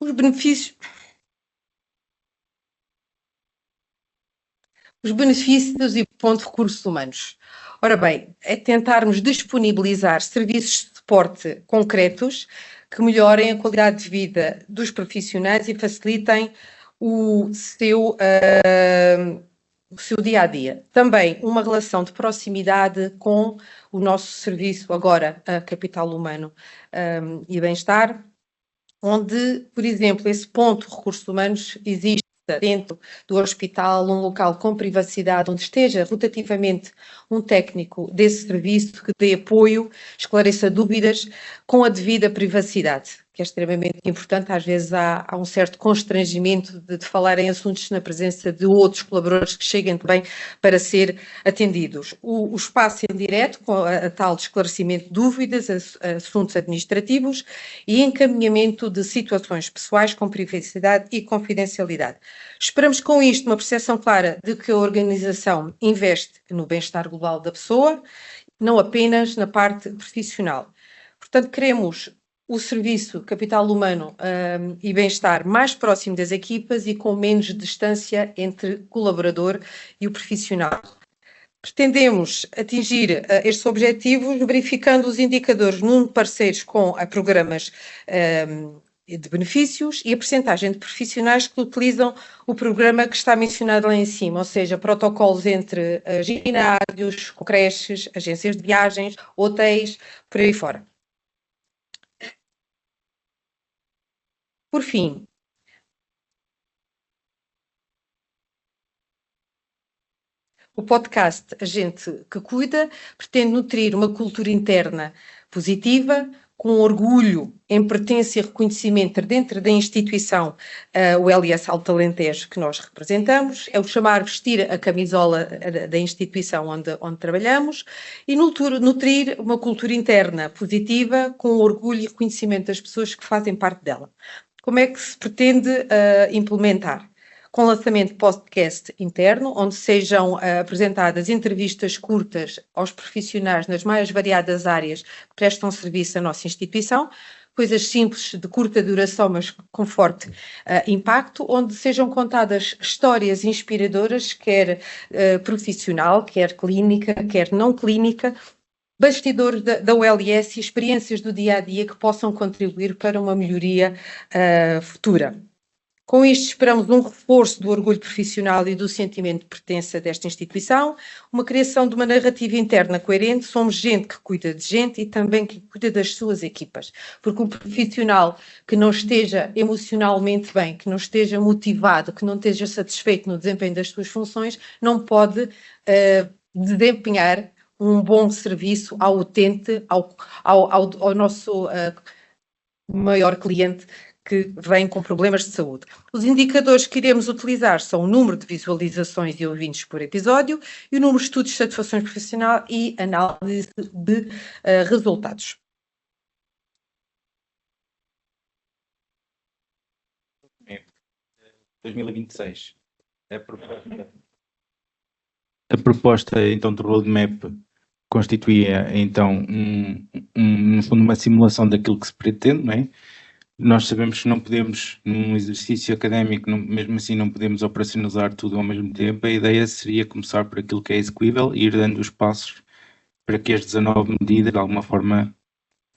Os benefícios, e ponto de recursos humanos. Ora bem, é tentarmos disponibilizar serviços de suporte concretos que melhorem a qualidade de vida dos profissionais e facilitem o seu dia-a-dia. Também uma relação de proximidade com o nosso serviço, agora, a Capital Humano e Bem-Estar, onde, por exemplo, esse ponto de recursos humanos existe dentro do hospital, um local com privacidade, onde esteja rotativamente um técnico desse serviço que dê apoio, esclareça dúvidas com a devida privacidade, que é extremamente importante. Às vezes há um certo constrangimento de falar em assuntos na presença de outros colaboradores que cheguem também para ser atendidos. O espaço em direto, com a tal esclarecimento de dúvidas, assuntos administrativos e encaminhamento de situações pessoais com privacidade e confidencialidade. Esperamos com isto uma percepção clara de que a organização investe no bem-estar global da pessoa, não apenas na parte profissional. Portanto, queremos o serviço Capital Humano e Bem-Estar mais próximo das equipas e com menos distância entre o colaborador e o profissional. Pretendemos atingir estes objetivos verificando os indicadores num de parceiros com programas de benefícios e a percentagem de profissionais que utilizam o programa que está mencionado lá em cima, ou seja, protocolos entre ginásios, creches, agências de viagens, hotéis, por aí fora. Por fim, o podcast A Gente que Cuida pretende nutrir uma cultura interna positiva, com orgulho em pertença e reconhecimento dentro da instituição, o LS Alto Alentejo, que nós representamos, é o chamar vestir a camisola da instituição onde trabalhamos e nutrir uma cultura interna positiva, com orgulho e reconhecimento das pessoas que fazem parte dela. Como é que se pretende implementar? Com lançamento de podcast interno, onde sejam apresentadas entrevistas curtas aos profissionais nas mais variadas áreas que prestam serviço à nossa instituição, coisas simples, de curta duração, mas com forte impacto, onde sejam contadas histórias inspiradoras, quer profissional, quer clínica, quer não clínica, bastidores da ULS e experiências do dia-a-dia que possam contribuir para uma melhoria futura. Com isto, esperamos um reforço do orgulho profissional e do sentimento de pertença desta instituição, uma criação de uma narrativa interna coerente. Somos gente que cuida de gente e também que cuida das suas equipas, porque um profissional que não esteja emocionalmente bem, que não esteja motivado, que não esteja satisfeito no desempenho das suas funções, não pode desempenhar um bom serviço ao utente, ao nosso maior cliente, que vem com problemas de saúde. Os indicadores que iremos utilizar são o número de visualizações e ouvintes por episódio e o número de estudos de satisfação profissional e análise de resultados. Em 2026, a proposta então do roadmap constituía então no fundo uma simulação daquilo que se pretende, não é? Nós sabemos que não podemos, num exercício académico, mesmo assim não podemos operacionalizar tudo ao mesmo tempo. A ideia seria começar por aquilo que é execuível e ir dando os passos para que as 19 medidas, de alguma forma,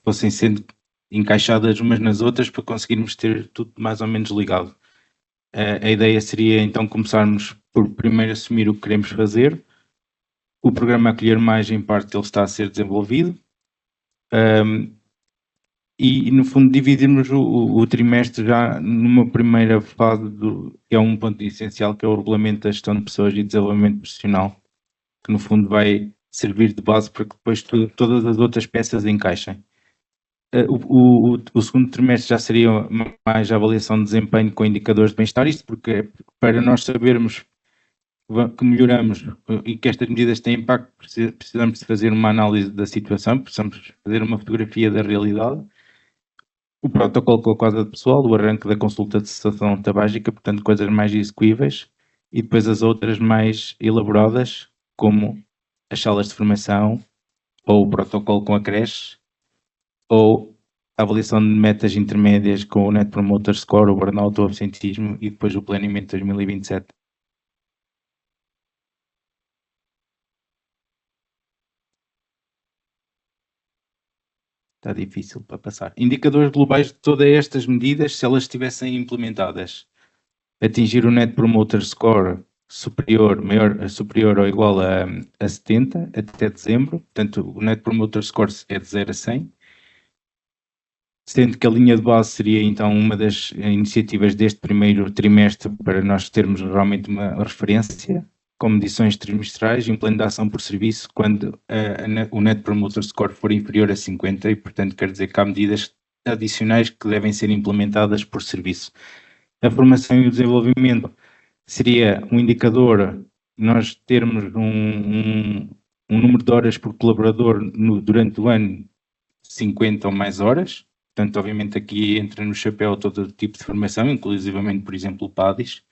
fossem sendo encaixadas umas nas outras para conseguirmos ter tudo mais ou menos ligado. A ideia seria então começarmos por primeiro assumir o que queremos fazer. O programa Acolher Mais, em parte, ele está a ser desenvolvido. E, no fundo, dividirmos o trimestre já numa primeira fase, que é um ponto essencial, que é o regulamento da gestão de pessoas e desenvolvimento profissional, que, no fundo, vai servir de base para que depois todas as outras peças encaixem. O segundo trimestre já seria mais a avaliação de desempenho com indicadores de bem-estar, isto porque para nós sabermos que melhoramos e que estas medidas têm impacto, precisamos de fazer uma análise da situação, precisamos fazer uma fotografia da realidade. O protocolo com a quadra pessoal, o arranque da consulta de cessação tabágica, portanto coisas mais execuíveis, e depois as outras mais elaboradas, como as salas de formação, ou o protocolo com a creche, ou a avaliação de metas intermédias com o Net Promoter Score, o burnout, o absentismo e depois o planeamento 2027. Está difícil para passar. Indicadores globais de todas estas medidas, se elas estivessem implementadas. Atingir o Net Promoter Score superior ou igual a 70 até dezembro. Portanto, o Net Promoter Score é de 0 a 100. Sendo que a linha de base seria então uma das iniciativas deste primeiro trimestre para nós termos realmente uma referência com medições trimestrais e um plano de ação por serviço quando o Net Promoter Score for inferior a 50 e, portanto, quer dizer que há medidas adicionais que devem ser implementadas por serviço. A formação e o desenvolvimento seria um indicador, nós termos um número de horas por colaborador durante o ano, 50 ou mais horas. Portanto, obviamente aqui entra no chapéu todo tipo de formação, inclusivamente, por exemplo, o PADIS,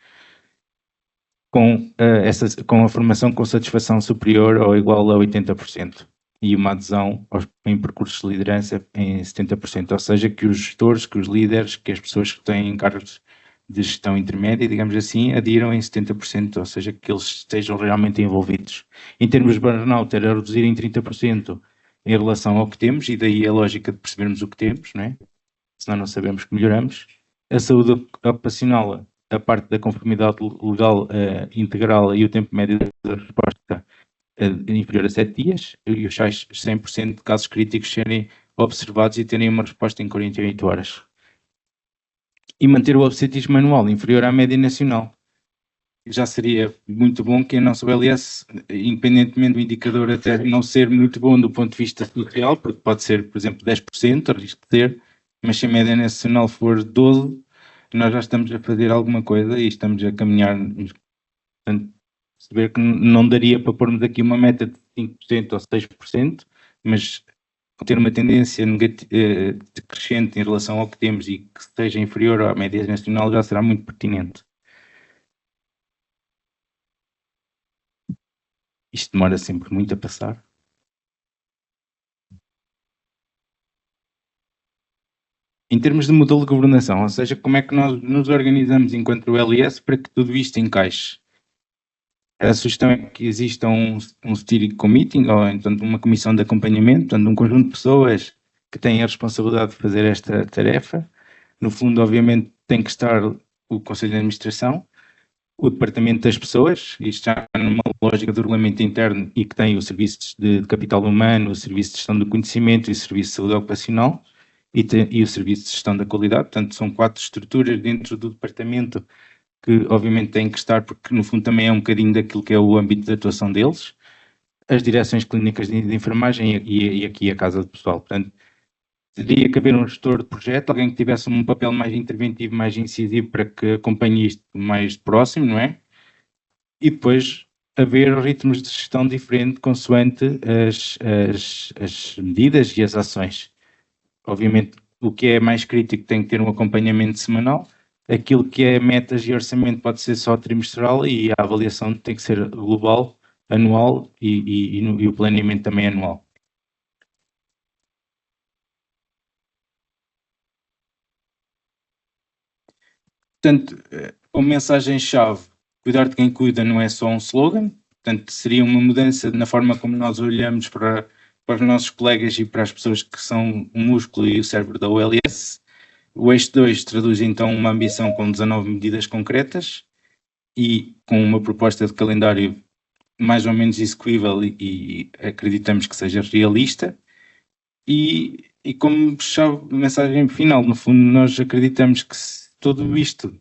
com a formação com satisfação superior ou igual a 80% e uma adesão em percursos de liderança em 70%, ou seja, que os gestores, que os líderes, que as pessoas que têm cargos de gestão intermédia, digamos assim, adiram em 70%, ou seja, que eles estejam realmente envolvidos. Em termos de burnout, era reduzir em 30% em relação ao que temos, e daí a lógica de percebermos o que temos, não é? Senão não sabemos que melhoramos. A saúde ocupacional, a parte da conformidade legal integral e o tempo médio de resposta inferior a 7 dias, e os 100% de casos críticos serem observados e terem uma resposta em 48 horas. E manter o absentismo anual inferior à média nacional. Já seria muito bom que a nossa OLS, independentemente do indicador até não ser muito bom do ponto de vista social, porque pode ser, por exemplo, 10%, risco de ter, mas se a média nacional for 12%, nós já estamos a fazer alguma coisa e estamos a caminhar. Portanto, perceber que não daria para pormos aqui uma meta de 5% ou 6%, mas ter uma tendência crescente em relação ao que temos e que seja inferior à média nacional já será muito pertinente. Isto demora sempre muito a passar. Em termos de modelo de governação, ou seja, como é que nós nos organizamos enquanto LS para que tudo isto encaixe? A sugestão é que exista um steering committee, ou então uma comissão de acompanhamento, portanto, um conjunto de pessoas que têm a responsabilidade de fazer esta tarefa. No fundo, obviamente, tem que estar o Conselho de Administração, o Departamento das Pessoas, isto já numa lógica do regulamento interno, e que tem os serviços de capital humano, o serviço de gestão do conhecimento e o serviço de saúde ocupacional e o serviço de gestão da qualidade. Portanto, são 4 estruturas dentro do departamento que obviamente têm que estar, porque no fundo também é um bocadinho daquilo que é o âmbito de atuação deles, as direções clínicas de enfermagem e aqui a casa do pessoal. Portanto, teria que haver um gestor de projeto, alguém que tivesse um papel mais interventivo, mais incisivo para que acompanhe isto mais próximo, não é? E depois haver ritmos de gestão diferente consoante as medidas e as ações. Obviamente, o que é mais crítico tem que ter um acompanhamento semanal, aquilo que é metas e orçamento pode ser só trimestral e a avaliação tem que ser global, anual e o planeamento também anual. Portanto, como mensagem-chave, cuidar de quem cuida não é só um slogan, portanto, seria uma mudança na forma como nós olhamos para os nossos colegas e para as pessoas que são o músculo e o cérebro da OLS. O eixo 2 traduz então uma ambição com 19 medidas concretas e com uma proposta de calendário mais ou menos execuível e acreditamos que seja realista. E como mensagem final, no fundo, nós acreditamos que se tudo isto,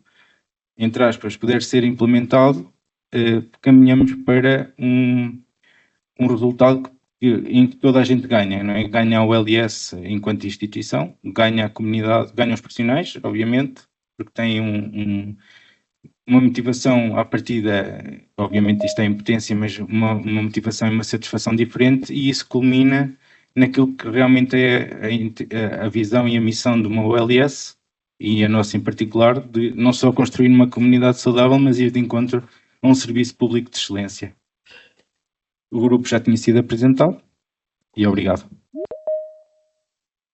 entre aspas, puder ser implementado, caminhamos para um resultado em que toda a gente ganha, não é? Ganha a OLS enquanto instituição, ganha a comunidade, ganha os profissionais, obviamente, porque têm uma motivação à partida, obviamente isto é em potência, mas uma motivação e uma satisfação diferente, e isso culmina naquilo que realmente é a visão e a missão de uma OLS, e a nossa em particular, de não só construir uma comunidade saudável, mas ir de encontro a um serviço público de excelência. O grupo já tinha sido apresentado e obrigado.